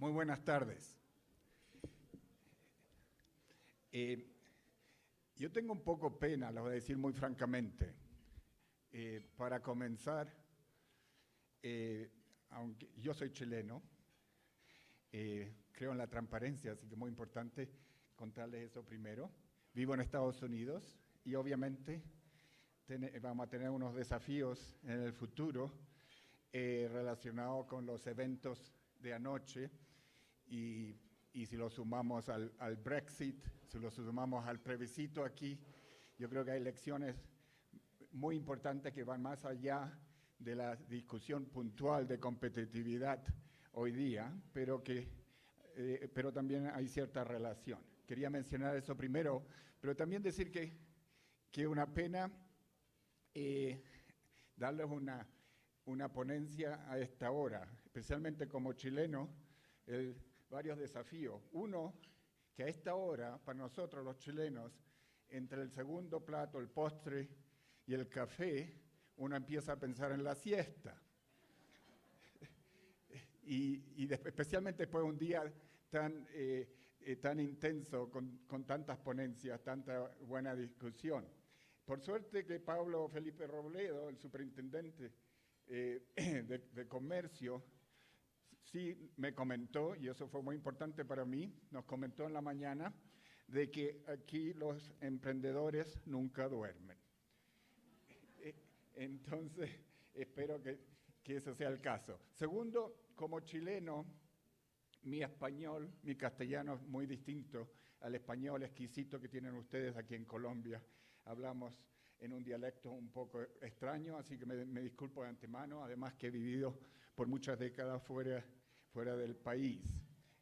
Muy buenas tardes. Yo tengo un poco pena, lo voy a decir muy francamente. Para comenzar, aunque yo soy chileno, creo en la transparencia, así que es muy importante contarles eso primero. Vivo en Estados Unidos y obviamente vamos a tener unos desafíos en el futuro relacionados con los eventos de anoche y si lo sumamos al Brexit, si lo sumamos al plebiscito aquí, yo creo que hay elecciones muy importantes que van más allá de la discusión puntual de competitividad hoy día, pero también hay cierta relación. Quería mencionar eso primero, pero también decir que una pena darles una ponencia a esta hora, especialmente como chileno, varios desafíos. Uno, que a esta hora, para nosotros los chilenos, entre el segundo plato, el postre y el café, uno empieza a pensar en la siesta. Especialmente después de un día tan intenso, con tantas ponencias, tanta buena discusión. Por suerte que Pablo Felipe Robledo, el superintendente de comercio, sí me comentó, y eso fue muy importante para mí, nos comentó en la mañana, de que aquí los emprendedores nunca duermen. Entonces, espero que eso sea el caso. Segundo, como chileno, mi castellano es muy distinto al español exquisito que tienen ustedes aquí en Colombia. Hablamos en un dialecto un poco extraño, así que me disculpo de antemano, además que he vivido por muchas décadas fuera del país.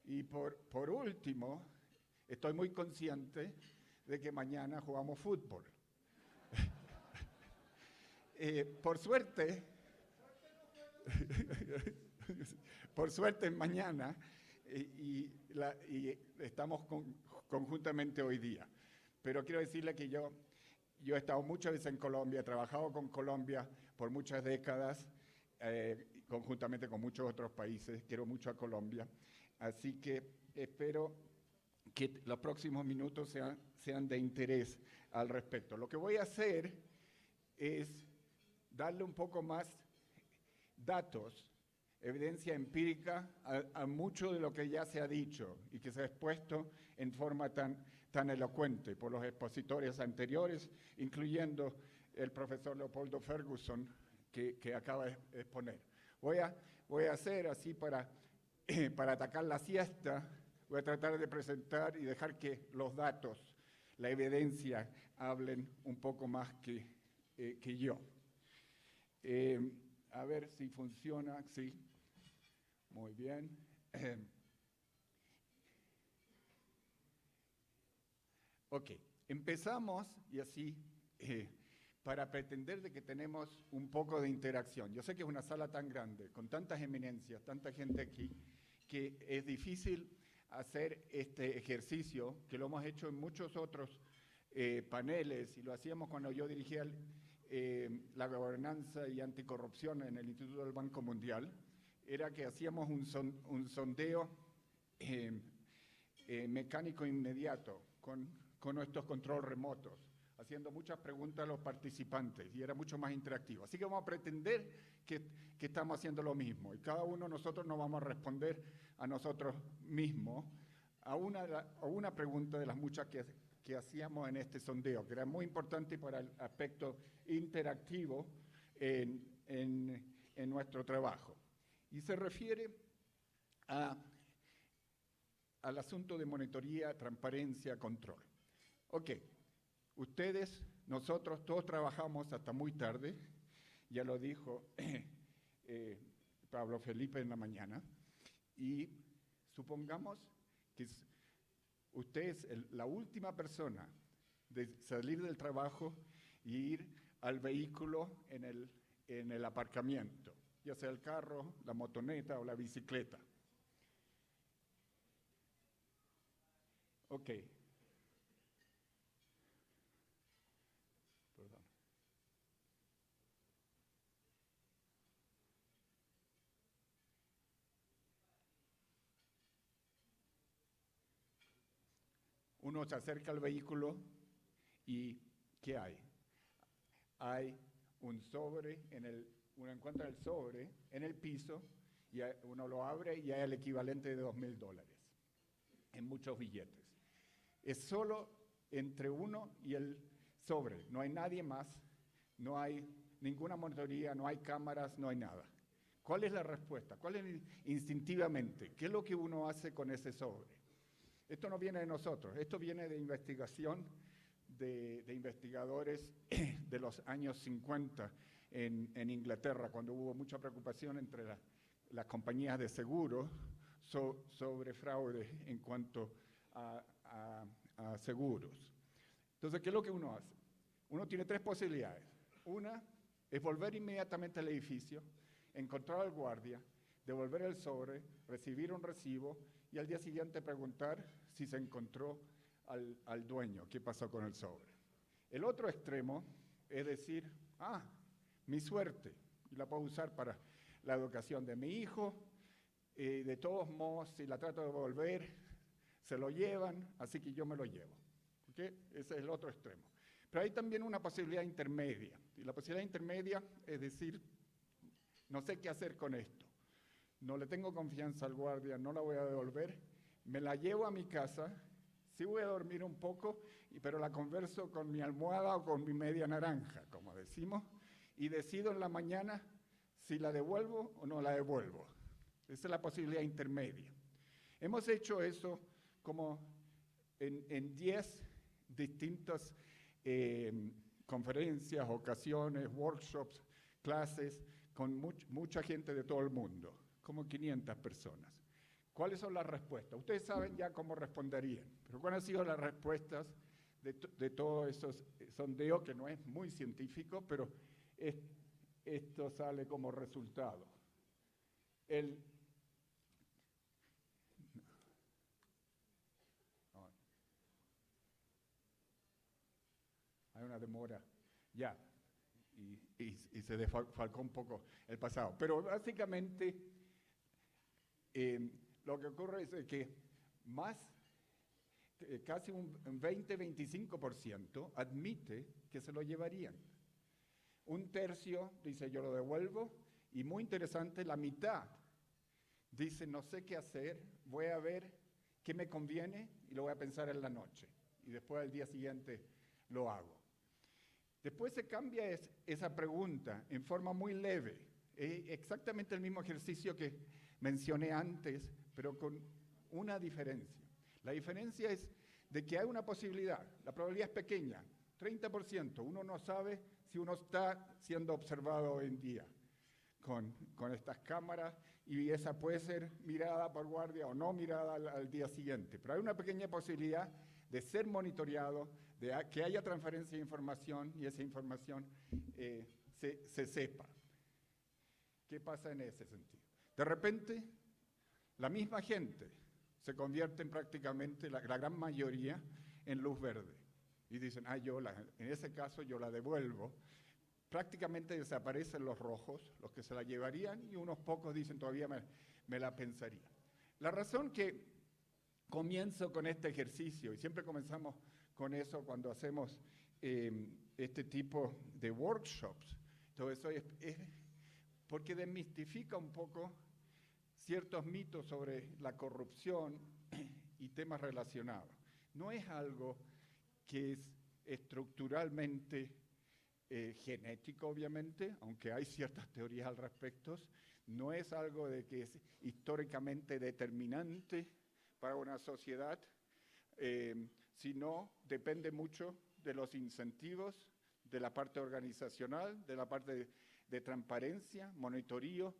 Y por último, estoy muy consciente de que mañana jugamos fútbol. Por suerte mañana, y estamos conjuntamente hoy día. Pero quiero decirle que yo he estado muchas veces en Colombia, he trabajado con Colombia por muchas décadas, conjuntamente con muchos otros países, quiero mucho a Colombia, así que espero que los próximos minutos sean de interés al respecto. Lo que voy a hacer es darle un poco más datos, evidencia empírica a mucho de lo que ya se ha dicho y que se ha expuesto en forma tan elocuente por los expositores anteriores, incluyendo el profesor Leopoldo Ferguson, que acaba de exponer. Voy a hacer así para atacar la siesta, voy a tratar de presentar y dejar que los datos, la evidencia, hablen un poco más que yo. A ver si funciona, sí. Muy bien. Ok, empezamos y así, para pretender de que tenemos un poco de interacción. Yo sé que es una sala tan grande, con tantas eminencias, tanta gente aquí, que es difícil hacer este ejercicio, que lo hemos hecho en muchos otros paneles, y lo hacíamos cuando yo dirigía la gobernanza y anticorrupción en el Instituto del Banco Mundial, era que hacíamos un sondeo mecánico inmediato con nuestros controles remotos, haciendo muchas preguntas a los participantes, y era mucho más interactivo. Así que vamos a pretender que estamos haciendo lo mismo, y cada uno de nosotros nos vamos a responder a nosotros mismos a una pregunta de las muchas que hacíamos en este sondeo, que era muy importante para el aspecto interactivo en nuestro trabajo. Y se refiere al asunto de monitoría, transparencia, control. Ok, ustedes, nosotros, todos trabajamos hasta muy tarde, ya lo dijo Pablo Felipe en la mañana, y supongamos que usted es la última persona de salir del trabajo y ir al vehículo en el aparcamiento, ya sea el carro, la motoneta o la bicicleta. Ok. Perdón. Uno se acerca al vehículo y ¿qué hay? Hay un sobre, uno encuentra el sobre en el piso y uno lo abre y hay el equivalente de $2.000 en muchos billetes. Es solo entre uno y el sobre, no hay nadie más, no hay ninguna monitoría, no hay cámaras, no hay nada. ¿Cuál es la respuesta? ¿Cuál es instintivamente? ¿Qué es lo que uno hace con ese sobre? Esto no viene de nosotros, esto viene de investigación de investigadores de los años 50 en Inglaterra, cuando hubo mucha preocupación entre las compañías de seguros sobre fraude en cuanto a seguros. Entonces, ¿qué es lo que uno hace? Uno tiene tres posibilidades. Una es volver inmediatamente al edificio, encontrar al guardia, devolver el sobre, recibir un recibo y al día siguiente preguntar si se encontró al dueño, qué pasó con el sobre. El otro extremo es decir, mi suerte, y la puedo usar para la educación de mi hijo, de todos modos, si la trato de devolver, se lo llevan, así que yo me lo llevo. ¿Okay? Ese es el otro extremo. Pero hay también una posibilidad intermedia, y la posibilidad intermedia es decir, no sé qué hacer con esto, no le tengo confianza al guardia, no la voy a devolver, me la llevo a mi casa, sí voy a dormir un poco, pero la converso con mi almohada o con mi media naranja, como decimos, y decido en la mañana si la devuelvo o no la devuelvo. Esa es la posibilidad intermedia. Hemos hecho eso como en 10 distintas conferencias, ocasiones, workshops, clases, con mucha gente de todo el mundo, como 500 personas. ¿Cuáles son las respuestas? Ustedes saben ya cómo responderían, pero ¿cuáles han sido las respuestas de todo esos sondeo, que no es muy científico, pero esto sale como resultado? Hay una demora, ya, y se desfalcó un poco el pasado. Pero básicamente lo que ocurre es que casi un 20-25% admite que se lo llevarían. Un tercio dice yo lo devuelvo, y muy interesante, la mitad dice no sé qué hacer, voy a ver qué me conviene y lo voy a pensar en la noche. Y después al día siguiente lo hago. Después se cambia esa pregunta en forma muy leve. Exactamente el mismo ejercicio que mencioné antes, pero con una diferencia. La diferencia es de que hay una posibilidad, la probabilidad es pequeña, 30%. Uno no sabe si uno está siendo observado hoy en día con estas cámaras, y esa puede ser mirada por guardia o no mirada al día siguiente. Pero hay una pequeña posibilidad de ser monitoreado, de que haya transferencia de información y esa información se sepa. ¿Qué pasa en ese sentido? De repente, la misma gente se convierte en prácticamente, la gran mayoría, en luz verde. Y dicen, en ese caso yo la devuelvo. Prácticamente desaparecen los rojos, los que se la llevarían, y unos pocos dicen todavía me la pensaría. La razón que comienzo con este ejercicio, y siempre comenzamos con eso cuando hacemos este tipo de workshops, todo eso es porque desmistifica un poco ciertos mitos sobre la corrupción y temas relacionados. No es algo que es estructuralmente genético, obviamente, aunque hay ciertas teorías al respecto, no es algo de que es históricamente determinante para una sociedad, sino depende mucho de los incentivos, de la parte organizacional, de la parte de transparencia, monitorio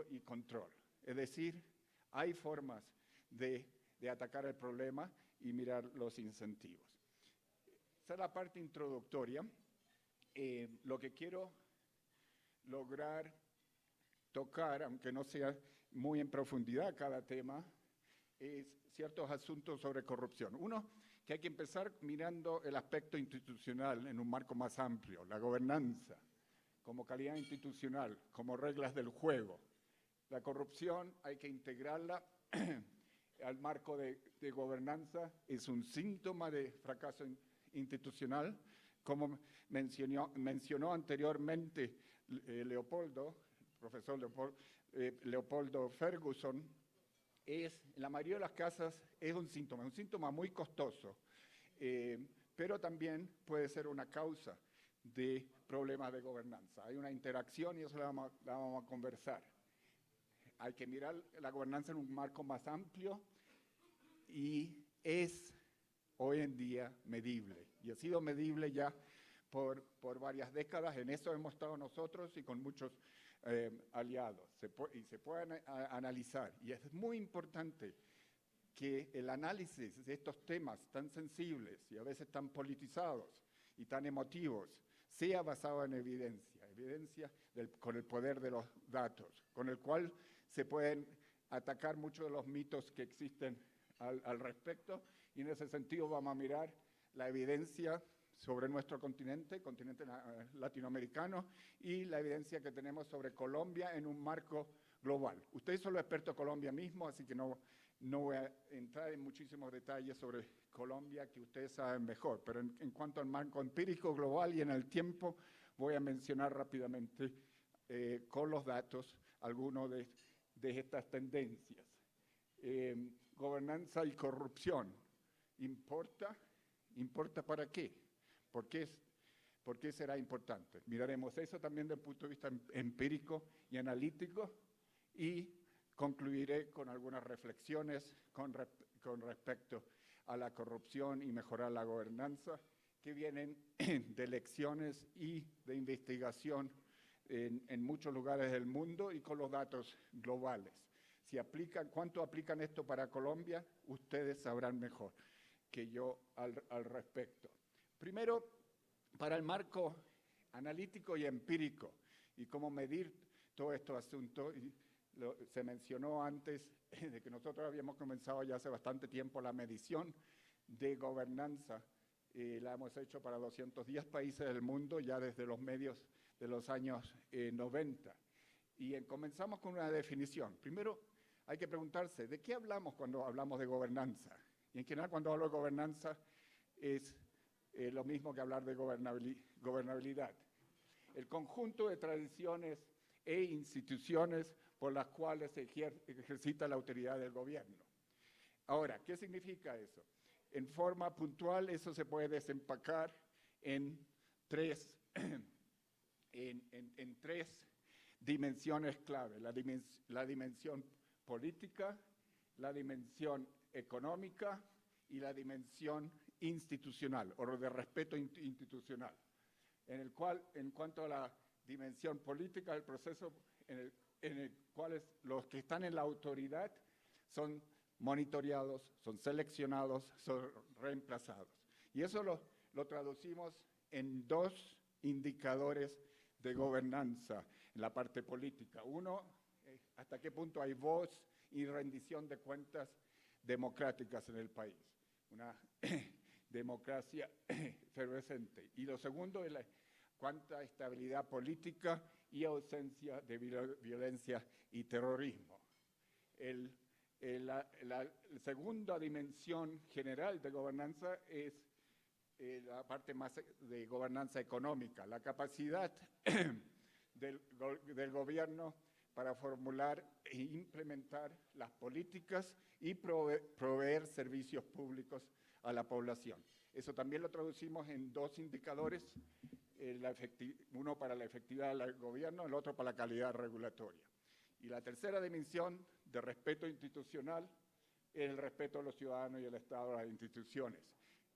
y control. Es decir, hay formas de atacar el problema y mirar los incentivos. Esa es la parte introductoria. Lo que quiero lograr tocar, aunque no sea muy en profundidad cada tema, es ciertos asuntos sobre corrupción. Uno, que hay que empezar mirando el aspecto institucional en un marco más amplio, la gobernanza, como calidad institucional, como reglas del juego. La corrupción hay que integrarla al marco de gobernanza, es un síntoma de fracaso institucional, como mencionó anteriormente Leopoldo, el profesor Leopoldo Ferguson. En la mayoría de las casos es un síntoma muy costoso, pero también puede ser una causa de problemas de gobernanza. Hay una interacción y eso la vamos a conversar. Hay que mirar la gobernanza en un marco más amplio y es hoy en día medible. Y ha sido medible ya por varias décadas. En eso hemos estado nosotros y con muchos aliados. Y se pueden analizar. Y es muy importante que el análisis de estos temas tan sensibles y a veces tan politizados y tan emotivos sea basado en evidencia con el poder de los datos, con el cual se pueden atacar muchos de los mitos que existen al respecto, y en ese sentido vamos a mirar la evidencia sobre nuestro continente latinoamericano, y la evidencia que tenemos sobre Colombia en un marco global. Ustedes son los expertos de Colombia mismo, así que no voy a entrar en muchísimos detalles sobre Colombia que ustedes saben mejor, pero en cuanto al marco empírico global y en el tiempo, voy a mencionar rápidamente con los datos algunos de estas tendencias. Gobernanza y corrupción. ¿Importa? ¿Importa para qué? ¿Por qué será importante? Miraremos eso también desde el punto de vista empírico y analítico, y concluiré con algunas reflexiones con respecto a la corrupción y mejorar la gobernanza que vienen de lecciones y de investigación en muchos lugares del mundo y con los datos globales. ¿Cuánto aplican esto para Colombia? Ustedes sabrán mejor que yo al respecto. Primero, para el marco analítico y empírico y cómo medir todos estos asuntos, se mencionó antes de que nosotros habíamos comenzado ya hace bastante tiempo la medición de gobernanza. La hemos hecho para 210 países del mundo ya desde los medios de los años 90. Y comenzamos con una definición. Primero, hay que preguntarse, ¿de qué hablamos cuando hablamos de gobernanza? Y en general, cuando hablo de gobernanza, es lo mismo que hablar de gobernabilidad. El conjunto de tradiciones e instituciones por las cuales se ejercita la autoridad del gobierno. Ahora, ¿qué significa eso? En forma puntual, eso se puede desempacar en tres dimensiones clave: la dimensión política, la dimensión económica y la dimensión institucional, o de respeto institucional, en el cual, en cuanto a la dimensión política, el proceso en el cual los que están en la autoridad son monitoreados, son seleccionados, son reemplazados. Y eso lo traducimos en dos indicadores de gobernanza en la parte política. Uno, hasta qué punto hay voz y rendición de cuentas democráticas en el país, una democracia efervescente. Y lo segundo es cuánta estabilidad política y ausencia de violencia y terrorismo. La segunda dimensión general de gobernanza es la parte más de gobernanza económica, la capacidad del gobierno para formular e implementar las políticas y proveer servicios públicos a la población. Eso también lo traducimos en dos indicadores, uno para la efectividad del gobierno, el otro para la calidad regulatoria. Y la tercera dimensión de respeto institucional es el respeto a los ciudadanos y al Estado, a las instituciones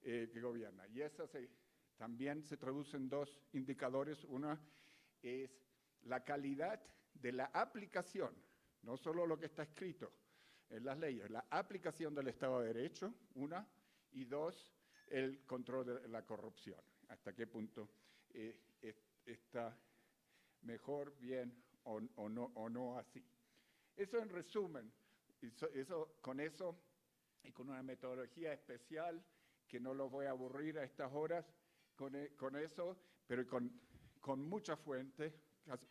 que gobiernan. Y esa también se traduce en dos indicadores. Una es la calidad de la aplicación, no solo lo que está escrito en las leyes, la aplicación del Estado de Derecho, una, y dos, el control de la corrupción. Hasta qué punto está mejor, bien o no así. Eso en resumen, con eso y con una metodología especial que no los voy a aburrir a estas horas, con eso, pero con muchas fuentes,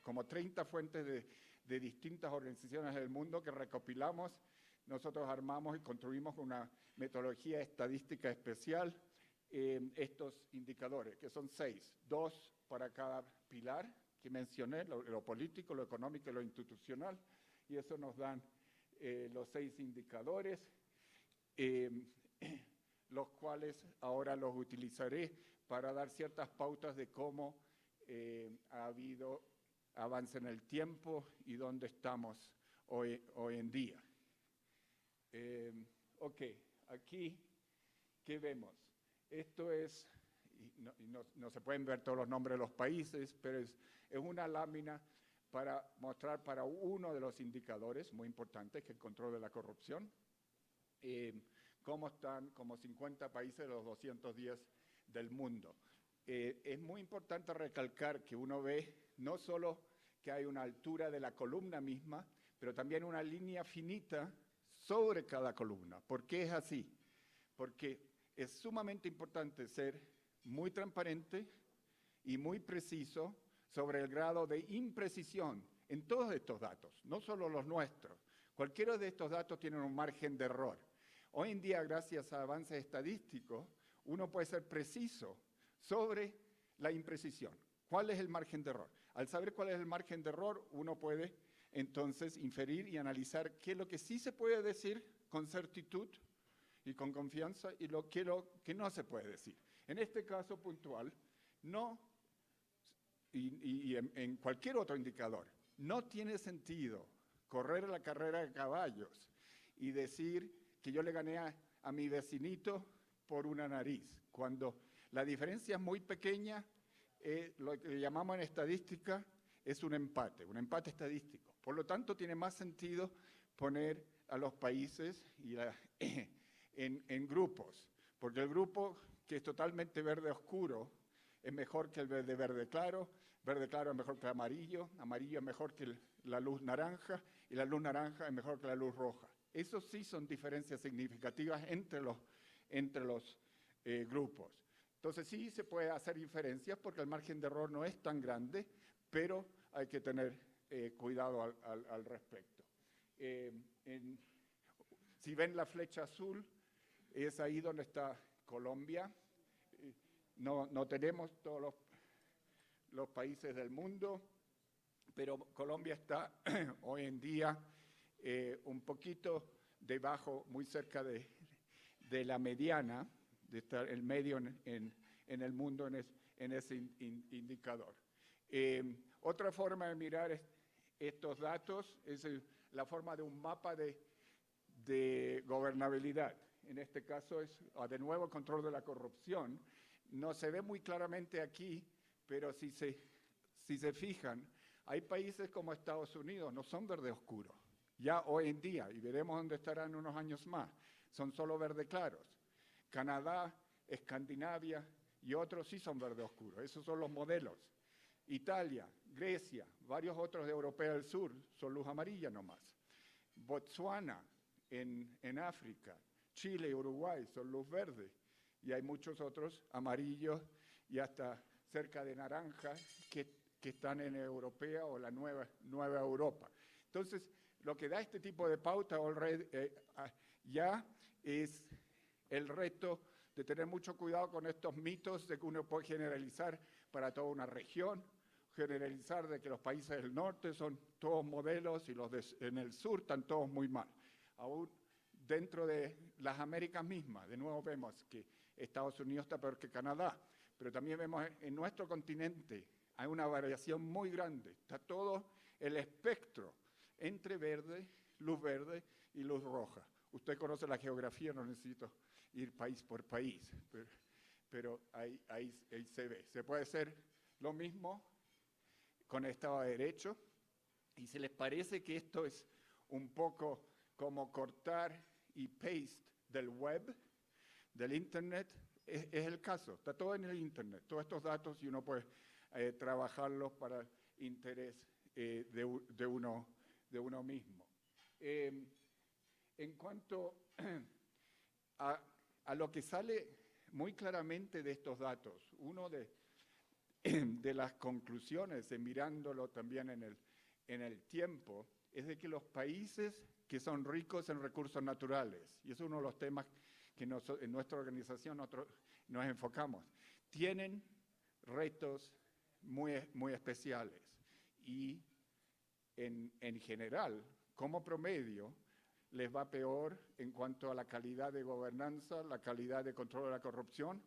como 30 fuentes de distintas organizaciones del mundo que recopilamos nosotros armamos y construimos una metodología estadística especial estos indicadores, que son 6, 2 para cada pilar que mencioné, lo político, lo económico y lo institucional, y eso nos dan los 6 indicadores, los cuales ahora los utilizaré para dar ciertas pautas de cómo ha habido avance en el tiempo y dónde estamos hoy en día. Ok, aquí, ¿qué vemos? Esto es, no se pueden ver todos los nombres de los países, pero es una lámina para mostrar para uno de los indicadores muy importantes, que es el control de la corrupción, cómo están como 50 países de los 210 del mundo. Es muy importante recalcar que uno ve no solo que hay una altura de la columna misma, pero también una línea finita sobre cada columna. ¿Por qué es así? Porque es sumamente importante ser muy transparente y muy preciso sobre el grado de imprecisión en todos estos datos, no solo los nuestros. Cualquiera de estos datos tiene un margen de error. Hoy en día, gracias a avances estadísticos, uno puede ser preciso sobre la imprecisión. ¿Cuál es el margen de error? Al saber cuál es el margen de error, uno puede entonces inferir y analizar qué es lo que sí se puede decir con certitud y con confianza y lo que no se puede decir. En este caso puntual, no, y en cualquier otro indicador, no tiene sentido correr la carrera de caballos y decir que yo le gané a mi vecinito por una nariz, cuando la diferencia es muy pequeña. Lo que llamamos en estadística es un empate estadístico. Por lo tanto, tiene más sentido poner a los países en grupos, porque el grupo que es totalmente verde oscuro es mejor que el verde claro es mejor que el amarillo es mejor que la luz naranja, y la luz naranja es mejor que la luz roja. Esos sí son diferencias significativas entre los grupos. Entonces sí se puede hacer inferencias porque el margen de error no es tan grande, pero hay que tener cuidado al respecto. Si ven la flecha azul, es ahí donde está Colombia. No tenemos todos los países del mundo, pero Colombia está hoy en día un poquito debajo, muy cerca de la mediana, de estar el medio en el mundo en ese indicador. Otra forma de mirar estos datos es la forma de un mapa de gobernabilidad. En este caso es, de nuevo, control de la corrupción. No se ve muy claramente aquí, pero si se fijan, hay países como Estados Unidos, no son verde oscuro. Ya hoy en día, y veremos dónde estarán unos años más, son solo verde claros. Canadá, Escandinavia y otros sí son verde oscuro. Esos son los modelos. Italia, Grecia, varios otros de Europa del Sur son luz amarilla nomás. Botsuana, en África, Chile y Uruguay son luz verde. Y hay muchos otros amarillos y hasta cerca de naranja que están en europea o la nueva Europa. Entonces, lo que da este tipo de pauta ya es el reto de tener mucho cuidado con estos mitos de que uno puede generalizar para toda una región, generalizar de que los países del norte son todos modelos y los en el sur están todos muy mal. Aún dentro de las Américas mismas, de nuevo vemos que Estados Unidos está peor que Canadá, pero también vemos en nuestro continente hay una variación muy grande. Está todo el espectro entre verde, y luz roja. Usted conoce la geografía, no necesito ir país por país, pero ahí se ve. Se puede hacer lo mismo con el Estado de Derecho, y si les parece que esto es un poco como cortar y paste del web, del Internet, es el caso. Está todo en el Internet, todos estos datos, y uno puede trabajarlos para el interés de uno mismo. En cuanto a lo que sale muy claramente de estos datos, uno de las conclusiones, mirándolo también en el tiempo, es de que los países que son ricos en recursos naturales, y es uno de los temas que en nuestra organización nos enfocamos, tienen retos muy especiales y en general, como promedio, les va peor en cuanto a la calidad de gobernanza, la calidad de control de la corrupción,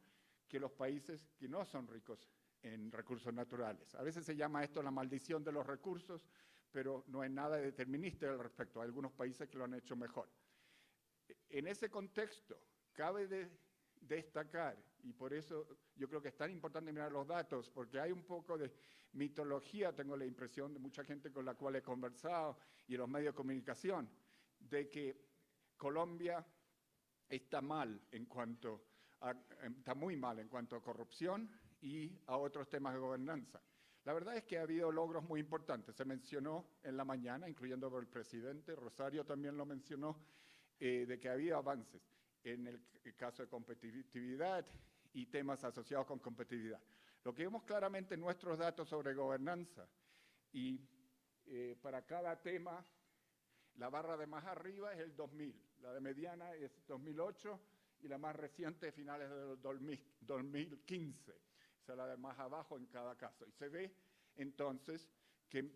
que los países que no son ricos en recursos naturales. A veces se llama esto la maldición de los recursos, pero no es nada determinista al respecto. Hay algunos países que lo han hecho mejor. En ese contexto, cabe destacar, y por eso yo creo que es tan importante mirar los datos, porque hay un poco de mitología, tengo la impresión, de mucha gente con la cual he conversado y en los medios de comunicación, de que Colombia está muy mal en cuanto a corrupción y a otros temas de gobernanza. La verdad es que ha habido logros muy importantes. Se mencionó en la mañana, incluyendo por el presidente, Rosario también lo mencionó, de que ha habido avances en el caso de competitividad y temas asociados con competitividad. Lo que vemos claramente en nuestros datos sobre gobernanza, y para cada tema, la barra de más arriba es el 2000, la de mediana es 2008 y la más reciente finales del 2015, o sea, la de más abajo en cada caso. Y se ve entonces que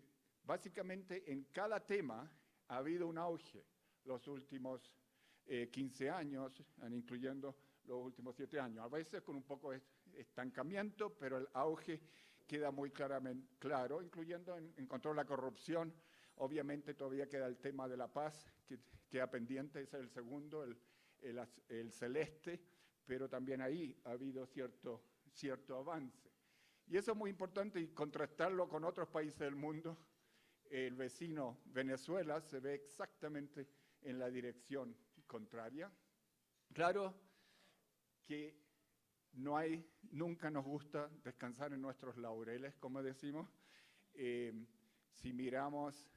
básicamente en cada tema ha habido un auge los últimos 15 años, incluyendo los últimos 7 años. A veces con un poco de estancamiento, pero el auge queda muy claro, incluyendo en control de la corrupción. Obviamente todavía queda el tema de la paz, que queda pendiente, ese es el segundo, el celeste, pero también ahí ha habido cierto avance. Y eso es muy importante, y contrastarlo con otros países del mundo. El vecino Venezuela se ve exactamente en la dirección contraria. Claro que nunca nos gusta descansar en nuestros laureles, como decimos. Si miramos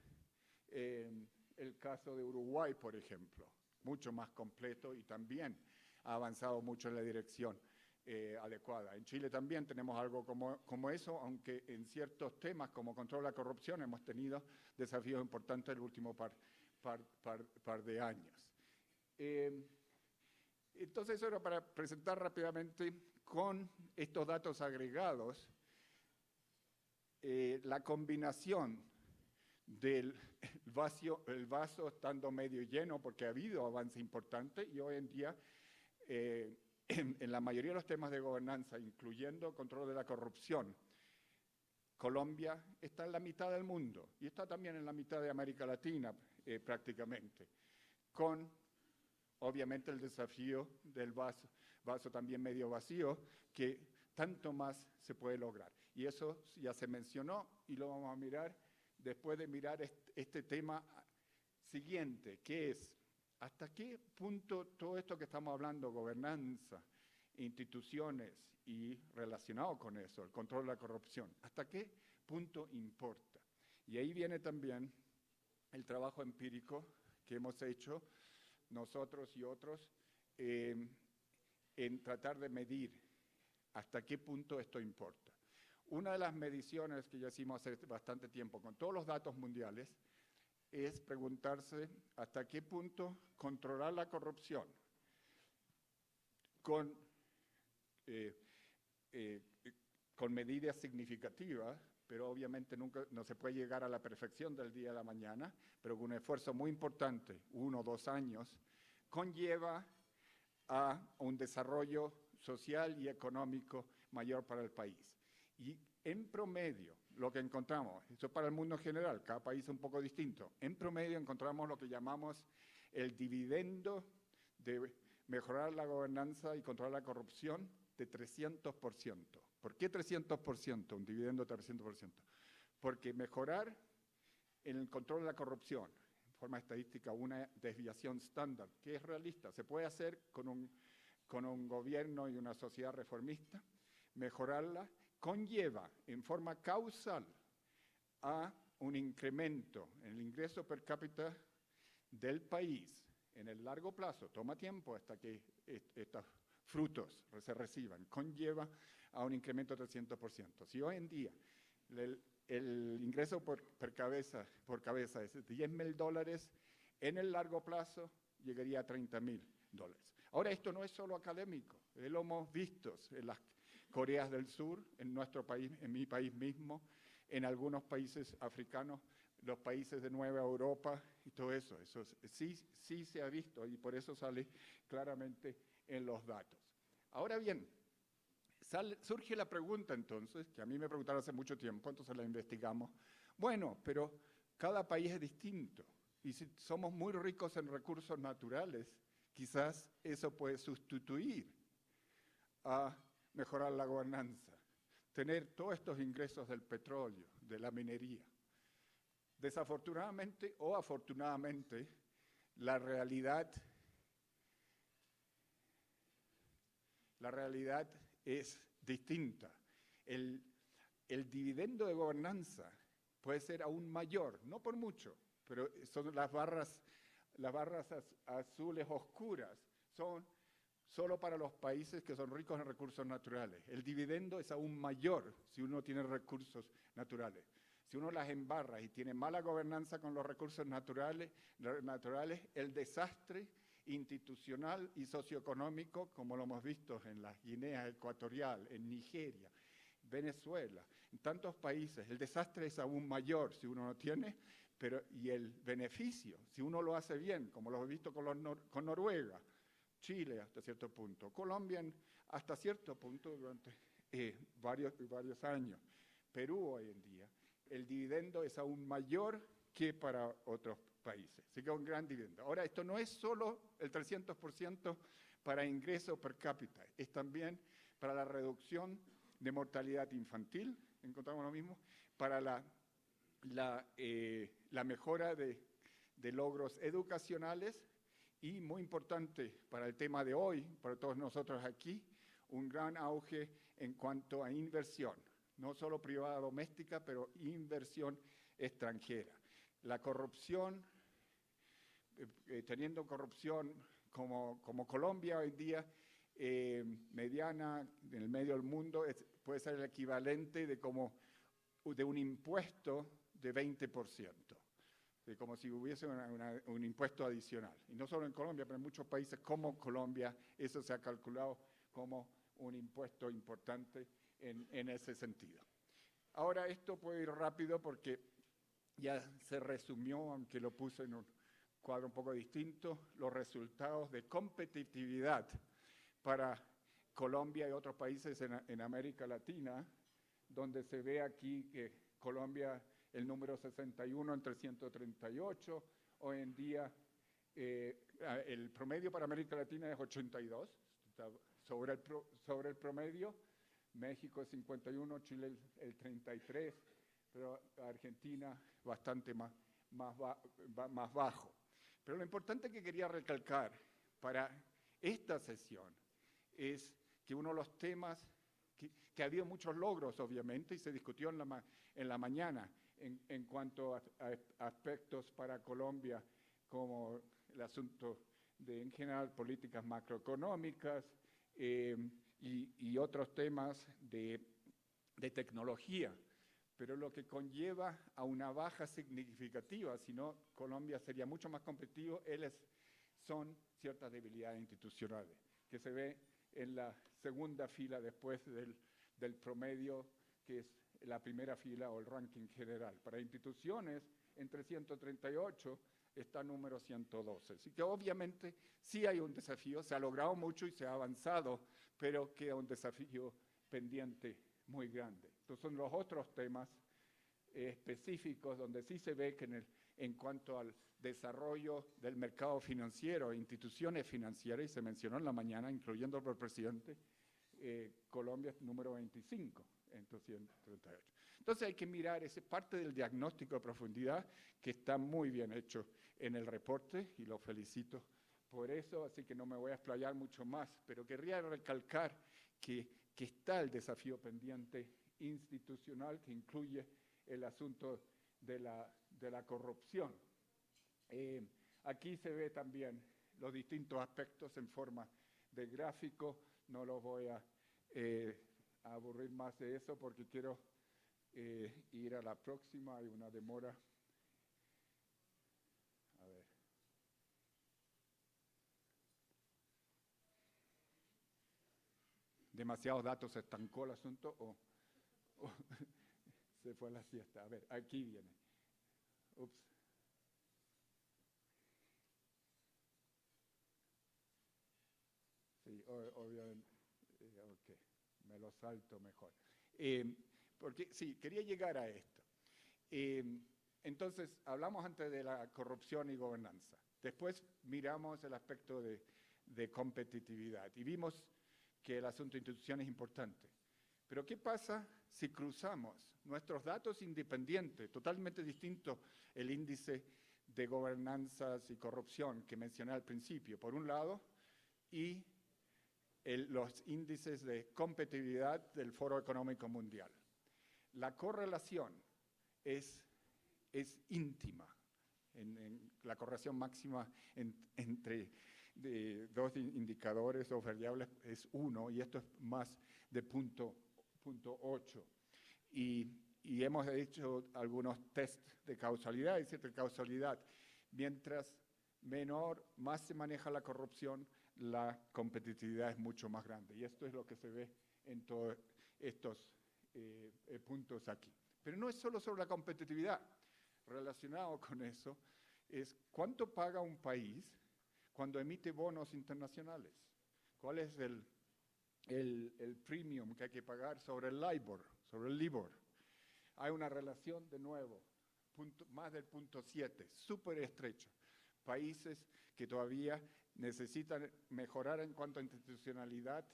el caso de Uruguay, por ejemplo, mucho más completo y también ha avanzado mucho en la dirección adecuada. En Chile también tenemos algo como eso, aunque en ciertos temas como control de la corrupción hemos tenido desafíos importantes en el último par de años. Entonces eso era para presentar rápidamente con estos datos agregados la combinación del el vaso estando medio lleno, porque ha habido avance importante, y hoy en día en la mayoría de los temas de gobernanza, incluyendo control de la corrupción, Colombia está en la mitad del mundo y está también en la mitad de América Latina prácticamente, con obviamente el desafío del vaso también medio vacío, que tanto más se puede lograr. Y eso ya se mencionó y lo vamos a mirar después de mirar este tema siguiente, que es hasta qué punto todo esto que estamos hablando, gobernanza, instituciones y relacionado con eso, el control de la corrupción, hasta qué punto importa. Y ahí viene también el trabajo empírico que hemos hecho nosotros y otros en tratar de medir hasta qué punto esto importa. Una de las mediciones que ya hicimos hace bastante tiempo con todos los datos mundiales es preguntarse hasta qué punto controlar la corrupción con medidas significativas, pero obviamente nunca no se puede llegar a la perfección del día a la mañana, pero con un esfuerzo muy importante, 1 o 2 años, conlleva a un desarrollo social y económico mayor para el país. Y en promedio, lo que encontramos, esto es para el mundo general, cada país es un poco distinto, en promedio encontramos lo que llamamos el dividendo de mejorar la gobernanza y controlar la corrupción de 300%. ¿Por qué 300%? Un dividendo de 300%. Porque mejorar en el control de la corrupción, en forma estadística, una desviación estándar, que es realista, se puede hacer con un gobierno y una sociedad reformista, mejorarla, conlleva en forma causal a un incremento en el ingreso per cápita del país en el largo plazo, toma tiempo hasta que estos frutos se reciban, conlleva a un incremento de 300%. Si hoy en día el ingreso por cabeza es $10,000 En el largo plazo llegaría a $30.000. Ahora, esto no es solo académico, lo hemos visto en las Coreas del Sur, en nuestro país, en mi país mismo, en algunos países africanos, los países de Nueva Europa y todo eso. Eso sí se ha visto y por eso sale claramente en los datos. Ahora bien, surge la pregunta entonces, que a mí me preguntaron hace mucho tiempo, entonces la investigamos. Bueno, pero cada país es distinto y si somos muy ricos en recursos naturales, quizás eso puede sustituir a mejorar la gobernanza, tener todos estos ingresos del petróleo, de la minería. Desafortunadamente o afortunadamente, la realidad es distinta. El dividendo de gobernanza puede ser aún mayor, no por mucho, pero son las barras azules oscuras, son solo para los países que son ricos en recursos naturales. El dividendo es aún mayor si uno tiene recursos naturales. Si uno las embarra y tiene mala gobernanza con los recursos naturales, el desastre institucional y socioeconómico, como lo hemos visto en la Guinea Ecuatorial, en Nigeria, Venezuela, en tantos países, el desastre es aún mayor si uno no tiene, y el beneficio, si uno lo hace bien, como lo hemos visto con Noruega, Chile hasta cierto punto, Colombia hasta cierto punto durante varios años, Perú hoy en día, el dividendo es aún mayor que para otros países. Así que es un gran dividendo. Ahora, esto no es solo el 300% para ingreso per cápita, es también para la reducción de mortalidad infantil, encontramos lo mismo, para la mejora de logros educacionales y, muy importante para el tema de hoy, para todos nosotros aquí, un gran auge en cuanto a inversión, no solo privada doméstica, pero inversión extranjera. La corrupción, teniendo corrupción como Colombia hoy en día, mediana en el medio del mundo, puede ser el equivalente de un impuesto de 20%, como si hubiese un impuesto adicional. Y no solo en Colombia, pero en muchos países como Colombia, eso se ha calculado como un impuesto importante en ese sentido. Ahora, esto puede ir rápido porque ya se resumió, aunque lo puse en un cuadro un poco distinto, los resultados de competitividad para Colombia y otros países en América Latina, donde se ve aquí que Colombia, el número 61 entre 138, hoy en día el promedio para América Latina es 82, está sobre el promedio, México 51, Chile el 33, pero Argentina bastante más bajo. Pero lo importante que quería recalcar para esta sesión es que uno de los temas que ha habido muchos logros, obviamente, y se discutió en la mañana en cuanto a aspectos para Colombia, como el asunto de, en general, políticas macroeconómicas y otros temas de tecnología, pero lo que conlleva a una baja significativa, si no, Colombia sería mucho más competitivo, son ciertas debilidades institucionales, que se ve en la segunda fila después del promedio, que es la primera fila o el ranking general. Para instituciones, entre 138 está número 112. Así que obviamente sí hay un desafío, se ha logrado mucho y se ha avanzado, pero queda un desafío pendiente muy grande. Estos son los otros temas específicos donde sí se ve que en cuanto al desarrollo del mercado financiero e instituciones financieras, y se mencionó en la mañana, incluyendo por el presidente, Colombia es número 25 en 238. Entonces hay que mirar, esa parte del diagnóstico de profundidad que está muy bien hecho en el reporte y lo felicito por eso, así que no me voy a explayar mucho más, pero querría recalcar que está el desafío pendiente institucional que incluye el asunto de la corrupción. Aquí se ve también los distintos aspectos en forma de gráfico, no los voy a aburrir más de eso porque quiero ir a la próxima, hay una demora. A ver. demasiados datos, se estancó el asunto o se fue a la siesta. A ver, aquí viene. Ups. Sí, obviamente. Ok, me lo salto mejor. Porque sí, quería llegar a esto. Entonces, hablamos antes de la corrupción y gobernanza. Después miramos el aspecto de competitividad y vimos que el asunto de institución es importante. Pero ¿qué pasa si cruzamos nuestros datos independientes, totalmente distintos, el índice de gobernanzas y corrupción que mencioné al principio, por un lado, y los índices de competitividad del Foro Económico Mundial? La correlación es íntima, en la correlación máxima entre dos indicadores o variables es 1, y esto es más de punto 8. Y hemos hecho algunos test de causalidad, y cierta causalidad. Mientras más se maneja la corrupción, la competitividad es mucho más grande. Y esto es lo que se ve en todos estos puntos aquí. Pero no es solo sobre la competitividad. Relacionado con eso es cuánto paga un país cuando emite bonos internacionales. ¿Cuál es el premium que hay que pagar sobre el LIBOR? Hay una relación, de nuevo, más del punto 7, súper estrecha. Países que todavía necesitan mejorar en cuanto a institucionalidad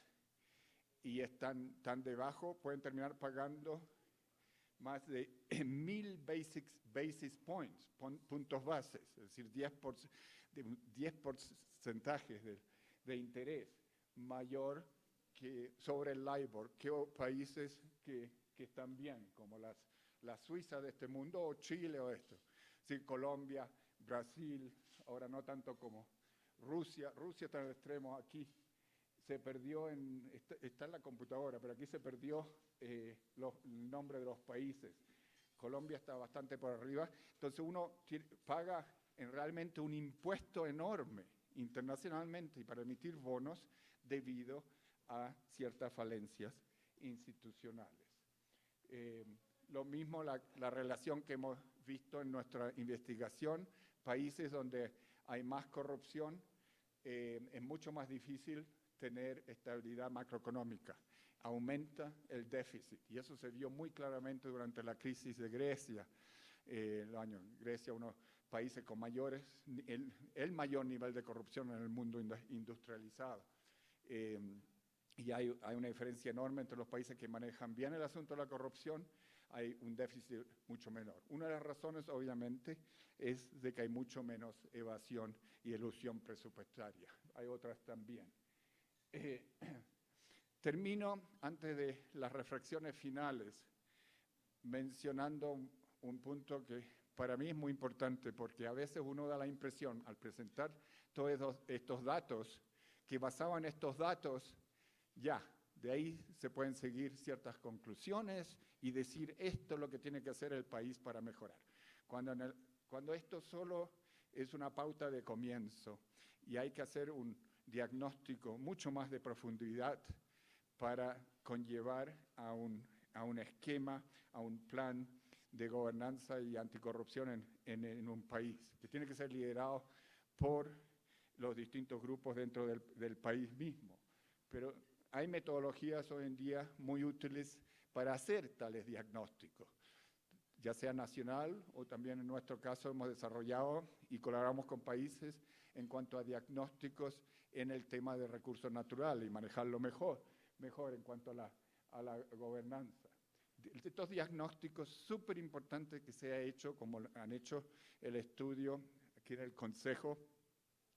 y están tan debajo, pueden terminar pagando más de 1,000 basis points, puntos bases, es decir, 10 porcentajes de interés mayor que sobre el LIBOR, que países que están bien, como la Suiza de este mundo, o Chile o esto. Es decir, Colombia, Brasil, ahora no tanto como Rusia está en el extremo aquí. Se perdió, está en la computadora, pero aquí se perdió el nombre de los países. Colombia está bastante por arriba, entonces uno paga realmente un impuesto enorme internacionalmente y para emitir bonos debido a ciertas falencias institucionales. Lo mismo la relación que hemos visto en nuestra investigación, países donde hay más corrupción, es mucho más difícil tener estabilidad macroeconómica, aumenta el déficit, y eso se vio muy claramente durante la crisis de Grecia. Grecia, uno de los países con el mayor nivel de corrupción en el mundo industrializado. Y hay una diferencia enorme entre los países que manejan bien el asunto de la corrupción, hay un déficit mucho menor. Una de las razones, obviamente, es de que hay mucho menos evasión y elusión presupuestaria. Hay otras también. Termino, antes de las reflexiones finales, mencionando un punto que para mí es muy importante, porque a veces uno da la impresión, al presentar todos estos datos, que basado en estos datos, ya, de ahí se pueden seguir ciertas conclusiones y decir esto es lo que tiene que hacer el país para mejorar. Cuando esto solo es una pauta de comienzo y hay que hacer un diagnóstico mucho más de profundidad para conllevar a un esquema, a un plan de gobernanza y anticorrupción en un país, que tiene que ser liderado por los distintos grupos dentro del país mismo. Pero hay metodologías hoy en día muy útiles para hacer tales diagnósticos, ya sea nacional o también en nuestro caso hemos desarrollado y colaboramos con países en cuanto a diagnósticos en el tema de recursos naturales y manejarlo mejor en cuanto a la gobernanza. Estos diagnósticos súper importantes que se ha hecho, como han hecho el estudio aquí en el Consejo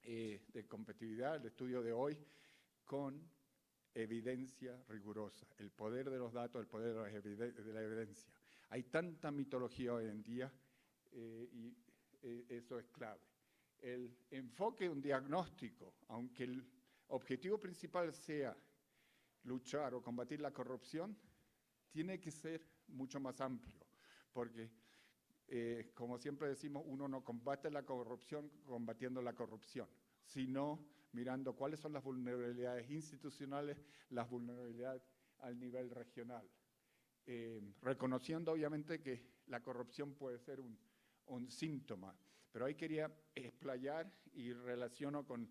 de Competitividad, el estudio de hoy, con evidencia rigurosa, el poder de los datos, el poder de la evidencia. Hay tanta mitología hoy en día y eso es clave. El enfoque de un diagnóstico, aunque el objetivo principal sea luchar o combatir la corrupción, tiene que ser mucho más amplio, porque como siempre decimos, uno no combate la corrupción combatiendo la corrupción, sino mirando cuáles son las vulnerabilidades institucionales, las vulnerabilidades al nivel regional. Reconociendo obviamente que la corrupción puede ser un síntoma, pero ahí quería explayar y relaciono con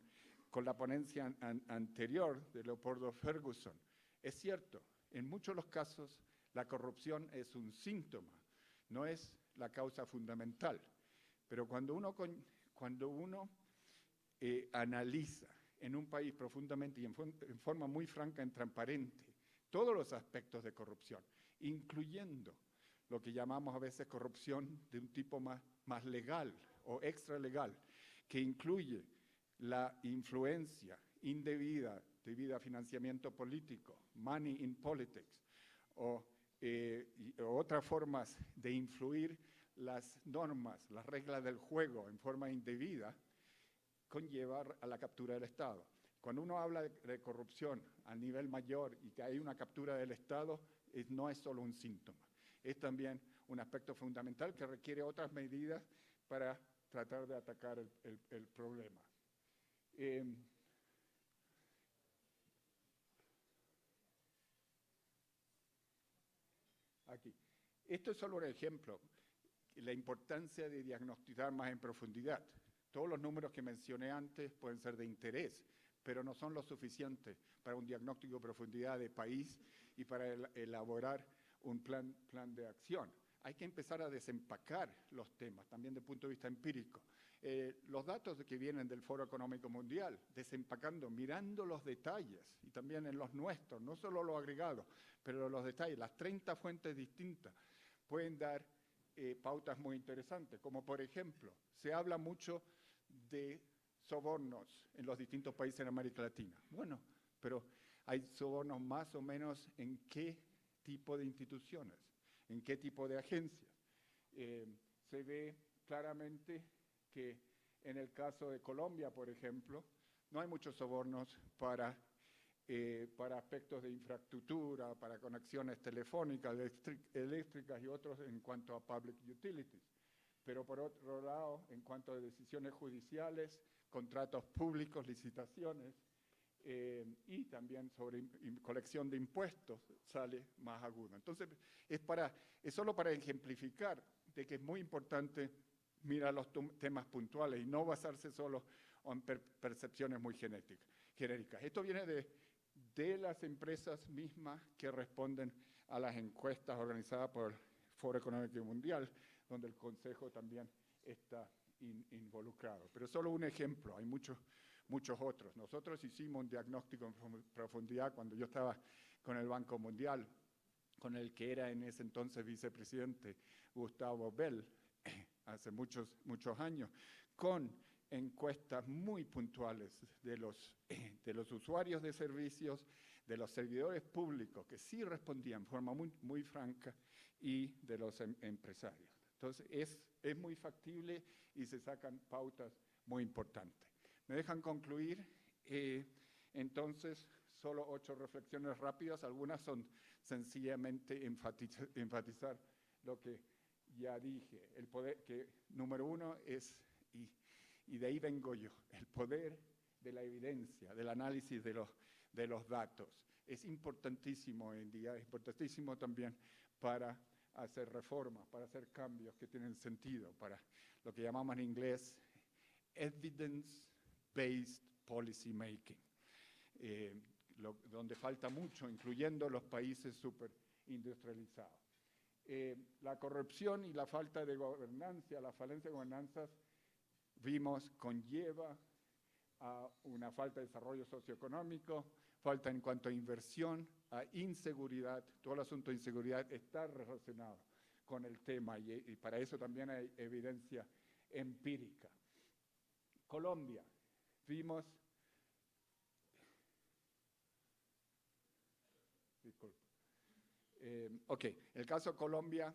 la ponencia anterior de Leopoldo Ferguson. Es cierto, en muchos de los casos la corrupción es un síntoma, no es la causa fundamental, pero cuando uno analiza en un país profundamente y en forma muy franca y transparente todos los aspectos de corrupción, incluyendo lo que llamamos a veces corrupción de un tipo más legal o extralegal, que incluye la influencia indebida debido a financiamiento político, money in politics, o otras formas de influir las normas, las reglas del juego en forma indebida, conlleva a la captura del Estado. Cuando uno habla de corrupción a nivel mayor y que hay una captura del Estado, no es solo un síntoma, es también un aspecto fundamental que requiere otras medidas para tratar de atacar el problema. Aquí. Esto es solo un ejemplo, la importancia de diagnosticar más en profundidad. Todos los números que mencioné antes pueden ser de interés, pero no son lo suficiente para un diagnóstico de profundidad de país y para elaborar un plan de acción. Hay que empezar a desempacar los temas, también desde el punto de vista empírico. Los datos que vienen del Foro Económico Mundial, desempacando, mirando los detalles, y también en los nuestros, no solo los agregados, pero los detalles, las 30 fuentes distintas, pueden dar pautas muy interesantes, como por ejemplo, se habla mucho de sobornos en los distintos países en América Latina. Bueno, pero hay sobornos más o menos en qué tipo de instituciones, en qué tipo de agencias. Se ve claramente que en el caso de Colombia, por ejemplo, no hay muchos sobornos para aspectos de infraestructura, para conexiones telefónicas, eléctricas y otros en cuanto a public utilities. Pero por otro lado, en cuanto a decisiones judiciales, contratos públicos, licitaciones y también sobre colección de impuestos sale más agudo. Entonces, es solo para ejemplificar de que es muy importante mirar los temas puntuales y no basarse solo en percepciones muy genéricas. Esto viene de las empresas mismas que responden a las encuestas organizadas por el Foro Económico Mundial, donde el Consejo también está involucrado. Pero solo un ejemplo, hay muchos otros. Nosotros hicimos un diagnóstico en profundidad cuando yo estaba con el Banco Mundial, con el que era en ese entonces vicepresidente Gustavo Bell, hace muchos años, con encuestas muy puntuales de los usuarios de servicios, de los servidores públicos que sí respondían de forma muy franca y de los empresarios. Entonces, es muy factible y se sacan pautas muy importantes. ¿Me dejan concluir? Entonces, solo 8 reflexiones rápidas. Algunas son sencillamente enfatizar lo que ya dije. El poder, que número 1 es, y de ahí vengo yo, el poder de la evidencia, del análisis de los datos. Es importantísimo hoy en día, es importantísimo también para hacer reformas, para hacer cambios que tienen sentido, para lo que llamamos en inglés evidence-based policy making, donde falta mucho, incluyendo los países superindustrializados. La corrupción y la falta de gobernanza, la falencia de gobernanza, vimos, conlleva a una falta de desarrollo socioeconómico, falta en cuanto a inversión, a inseguridad. Todo el asunto de inseguridad está relacionado con el tema y para eso también hay evidencia empírica. Colombia, vimos, disculpe, el caso Colombia,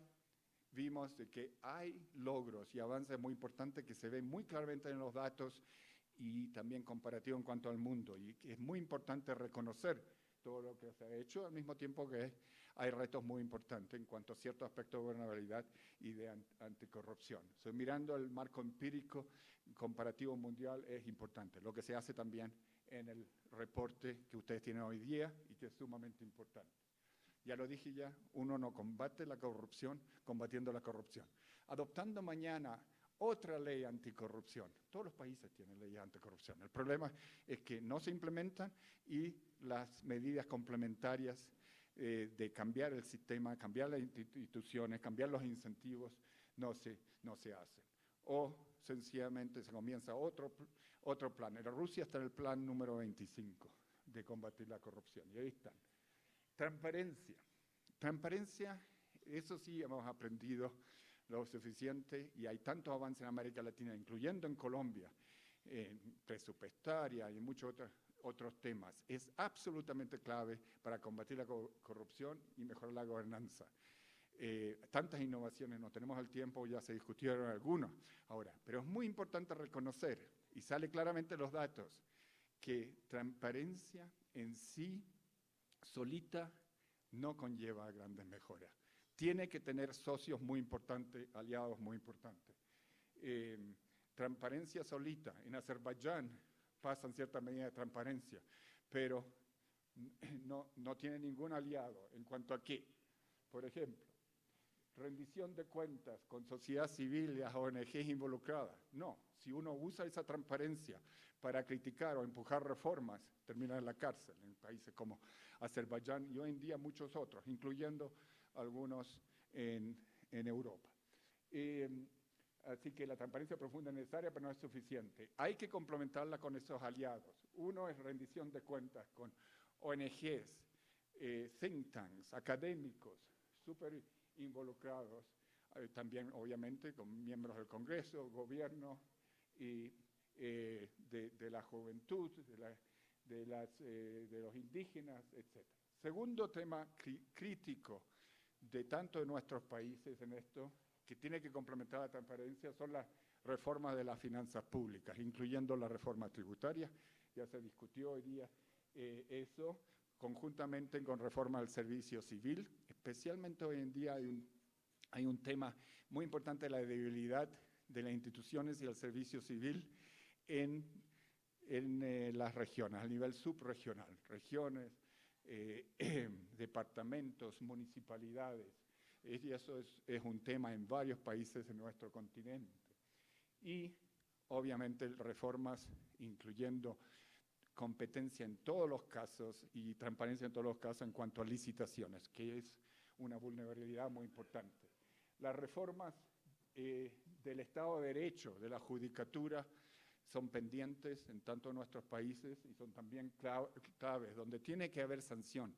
vimos de que hay logros y avances muy importantes que se ven muy claramente en los datos y también comparativo en cuanto al mundo. Y que es muy importante reconocer todo lo que se ha hecho, al mismo tiempo que hay retos muy importantes en cuanto a ciertos aspectos de gobernabilidad y de anticorrupción. Mirando el marco empírico comparativo mundial es importante. Lo que se hace también en el reporte que ustedes tienen hoy día y que es sumamente importante. Ya lo dije ya, uno no combate la corrupción combatiendo la corrupción. Adoptando mañana otra ley anticorrupción. Todos los países tienen leyes anticorrupción. El problema es que no se implementan y las medidas complementarias de cambiar el sistema, cambiar las instituciones, cambiar los incentivos, no se hacen. O sencillamente se comienza otro plan. En Rusia está el plan número 25 de combatir la corrupción. Y ahí están. Transparencia. Transparencia, eso sí hemos aprendido lo suficiente y hay tantos avances en América Latina, incluyendo en Colombia, presupuestaria y en muchos otros temas. Es absolutamente clave para combatir la corrupción y mejorar la gobernanza. Tantas innovaciones, no tenemos el tiempo, ya se discutieron algunos ahora, pero es muy importante reconocer, y sale claramente en los datos, que transparencia en sí solita no conlleva grandes mejoras. Tiene que tener socios muy importantes, aliados muy importantes. Transparencia solita. En Azerbaiyán pasan cierta medida de transparencia, pero no tiene ningún aliado. ¿En cuanto a qué? Por ejemplo, rendición de cuentas con sociedad civil y las ONGs involucradas. No, si uno usa esa transparencia para criticar o empujar reformas, termina en la cárcel, en países como Azerbaiyán y hoy en día muchos otros, incluyendo algunos en Europa. Así que la transparencia profunda es necesaria, pero no es suficiente. Hay que complementarla con esos aliados. Uno es rendición de cuentas con ONGs, think tanks, académicos, súper involucrados, también obviamente con miembros del Congreso, gobierno y de la juventud, de los indígenas, etc. Segundo tema crítico de tanto de nuestros países en esto, que tiene que complementar la transparencia, son las reformas de las finanzas públicas, incluyendo la reforma tributaria. Ya se discutió hoy día eso, conjuntamente con reforma del servicio civil. Especialmente hoy en día hay un tema muy importante, la debilidad de las instituciones y el servicio civil en las regiones, a nivel subregional, regiones, departamentos, municipalidades, y eso es un tema en varios países de nuestro continente. Y obviamente reformas incluyendo competencia en todos los casos y transparencia en todos los casos en cuanto a licitaciones, que es una vulnerabilidad muy importante. Las reformas del Estado de Derecho, de la judicatura, son pendientes en tanto nuestros países y son también claves, donde tiene que haber sanción.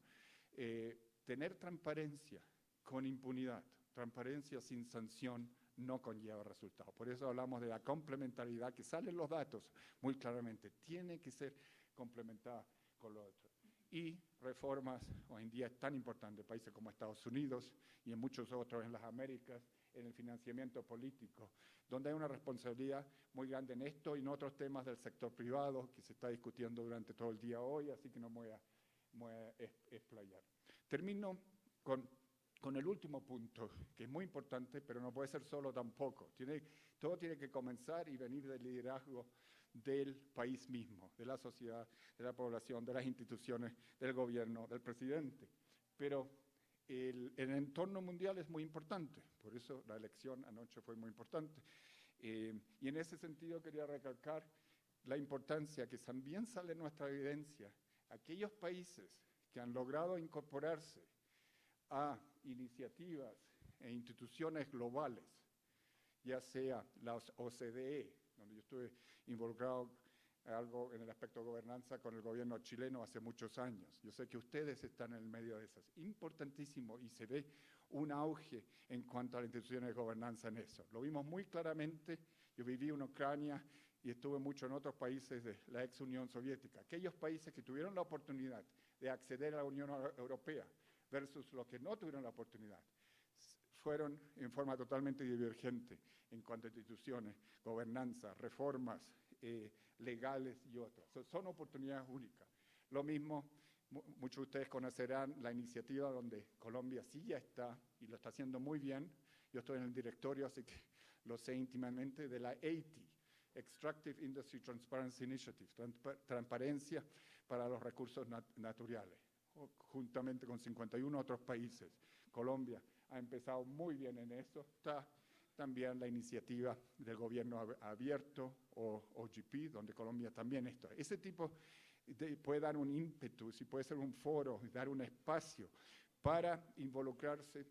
Tener transparencia con impunidad, transparencia sin sanción no conlleva resultados. Por eso hablamos de la complementariedad, que salen los datos muy claramente, tiene que ser complementada con lo otro. Y reformas, hoy en día es tan importante, países como Estados Unidos y en muchos otros en las Américas, en el financiamiento político, donde hay una responsabilidad muy grande en esto y en otros temas del sector privado que se está discutiendo durante todo el día hoy, así que no me voy a explayar. Termino con el último punto, que es muy importante, pero no puede ser solo tampoco. Todo tiene que comenzar y venir del liderazgo del país mismo, de la sociedad, de la población, de las instituciones, del gobierno, del presidente. Pero el entorno mundial es muy importante, por eso la elección anoche fue muy importante. Y en ese sentido quería recalcar la importancia que también sale en nuestra evidencia, aquellos países que han logrado incorporarse a iniciativas e instituciones globales, ya sea las OCDE, donde yo estuve involucrado algo en el aspecto de gobernanza con el gobierno chileno hace muchos años. Yo sé que ustedes están en el medio de esas. Importantísimo, y se ve un auge en cuanto a las instituciones de gobernanza en eso. Lo vimos muy claramente. Yo viví en Ucrania y estuve mucho en otros países de la ex Unión Soviética. Aquellos países que tuvieron la oportunidad de acceder a la Unión Europea versus los que no tuvieron la oportunidad, fueron en forma totalmente divergente en cuanto a instituciones, gobernanza, reformas legales y otras. Son oportunidades únicas. Lo mismo, muchos de ustedes conocerán la iniciativa donde Colombia sí ya está y lo está haciendo muy bien. Yo estoy en el directorio, así que lo sé íntimamente, de la EITI, Extractive Industry Transparency Initiative, transparencia para los recursos naturales, juntamente con 51 otros países. Colombia ha empezado muy bien en eso. Está también la iniciativa del gobierno abierto o OGP, donde Colombia también está. Ese tipo puede dar un ímpetu, y puede ser un foro, dar un espacio para involucrarse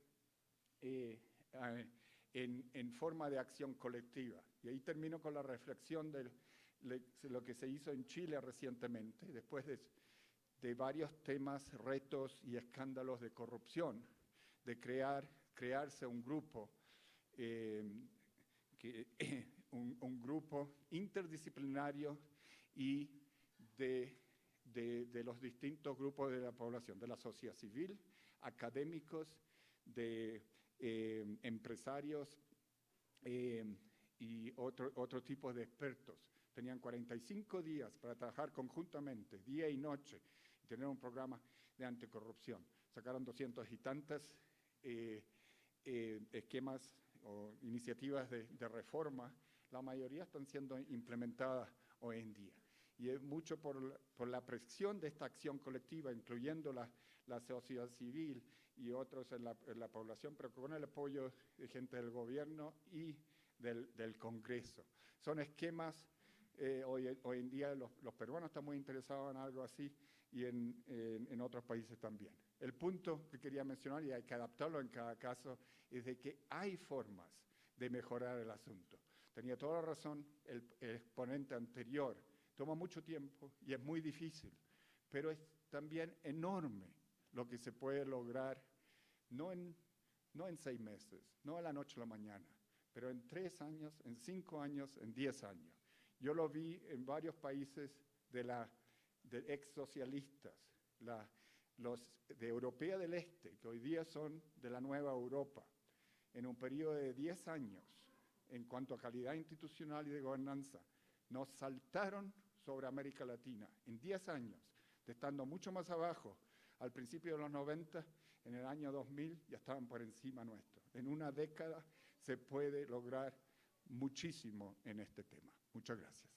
en forma de acción colectiva. Y ahí termino con la reflexión de lo que se hizo en Chile recientemente, después de varios temas, retos y escándalos de corrupción, de crearse un grupo, un grupo interdisciplinario y de los distintos grupos de la población, de la sociedad civil, académicos, de empresarios y otro tipo de expertos. Tenían 45 días para trabajar conjuntamente, día y noche, y tener un programa de anticorrupción. Sacaron 200 y tantas esquemas o iniciativas de reforma. La mayoría están siendo implementadas hoy en día. Y es mucho por la presión de esta acción colectiva, incluyendo la sociedad civil y otros en la población, pero con el apoyo de gente del gobierno y del Congreso. Son esquemas, hoy en día los peruanos están muy interesados en algo así y en otros países también. El punto que quería mencionar, y hay que adaptarlo en cada caso, es de que hay formas de mejorar el asunto. Tenía toda la razón el exponente anterior. Toma mucho tiempo y es muy difícil, pero es también enorme lo que se puede lograr, no en 6 meses, no a la noche a la mañana, pero en 3 años, en 5 años, en 10 años. Yo lo vi en varios países de ex socialistas, los de Europea del Este, que hoy día son de la nueva Europa, en un periodo de 10 años, en cuanto a calidad institucional y de gobernanza, nos saltaron sobre América Latina. En 10 años, de estando mucho más abajo, al principio de los 90, en el año 2000 ya estaban por encima nuestro. En una década se puede lograr muchísimo en este tema. Muchas gracias.